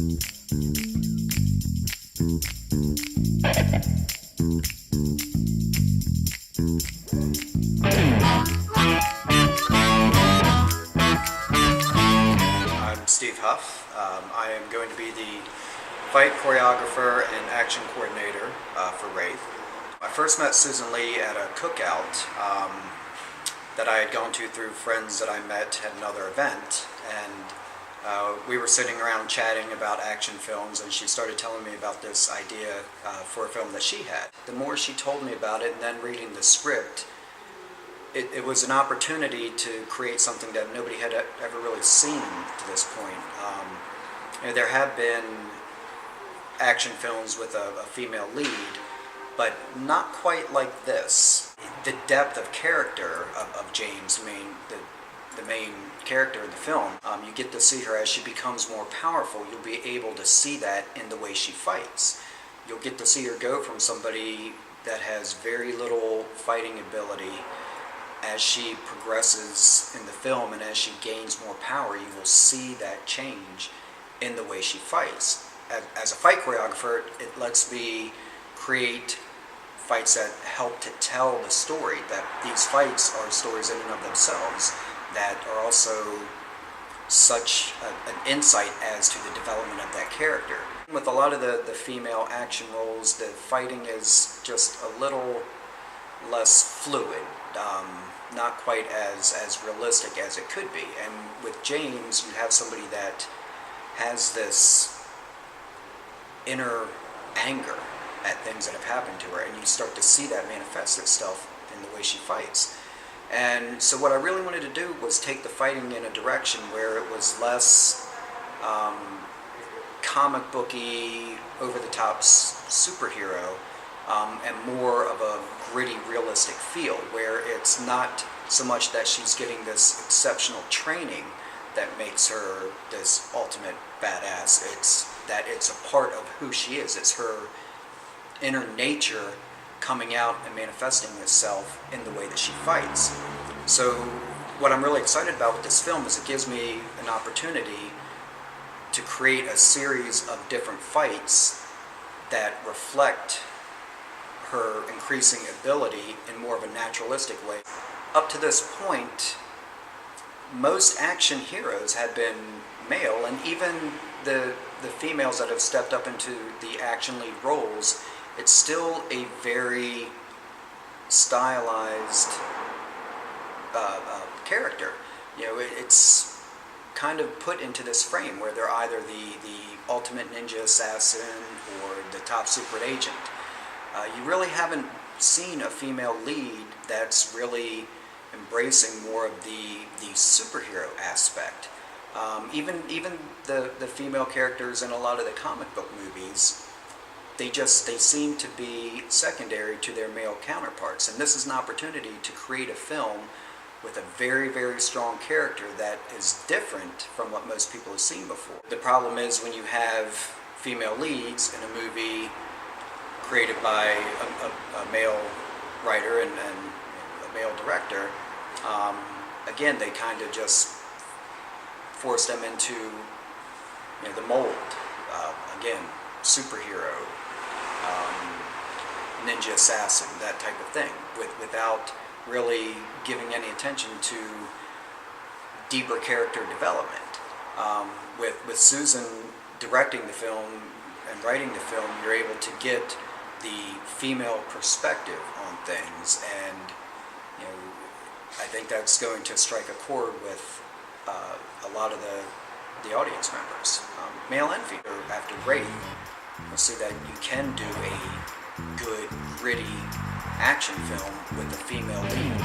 I'm Steve Huff. I am going to be the fight choreographer and action coordinator for Wraith. I first met Susan Lee at a cookout that I had gone to through friends that I met at another event, and we were sitting around chatting about action films, and she started telling me about this idea for a film that she had. The more she told me about it, and then reading the script, it was an opportunity to create something that nobody had ever really seen to this point. There have been action films with a female lead, but not quite like this. The depth of character of James, the main character in the film, you get to see her as she becomes more powerful. You'll be able to see that in the way she fights. You'll get to see her go from somebody that has very little fighting ability. As she progresses in the film and as she gains more power, you will see that change in the way she fights. As a fight choreographer, it lets me create fights that help to tell the story, that these fights are stories in and of themselves that are also such an insight as to the development of that character. With a lot of the female action roles, the fighting is just a little less fluid. Not quite as realistic as it could be. And with James, you have somebody that has this inner anger at things that have happened to her, and you start to see that manifest itself in the way she fights. And so what I really wanted to do was take the fighting in a direction where it was less comic booky, over-the-top superhero, and more of a gritty, realistic feel, where it's not so much that she's getting this exceptional training that makes her this ultimate badass. It's that it's a part of who she is. It's her inner nature coming out and manifesting itself in the way that she fights. So what I'm really excited about with this film is it gives me an opportunity to create a series of different fights that reflect her increasing ability in more of a naturalistic way. Up to this point, most action heroes have been male, and even the females that have stepped up into the action lead roles, it's still a very stylized character. It's kind of put into this frame where they're either the ultimate ninja assassin or the top secret agent. You really haven't seen a female lead that's really embracing more of the superhero aspect. Even the female characters in a lot of the comic book movies, they seem to be secondary to their male counterparts. And this is an opportunity to create a film with a very, very strong character that is different from what most people have seen before. The problem is when you have female leads in a movie created by a male writer and a male director, again, they kind of just force them into the mold. Again, superhero, ninja assassin, that type of thing, without really giving any attention to deeper character development. With Susan directing the film and writing the film, you're able to get the female perspective on things, and I think that's going to strike a chord with a lot of the audience members, male and female. After Wraith, you'll see that you can do a good, gritty action film with a female lead.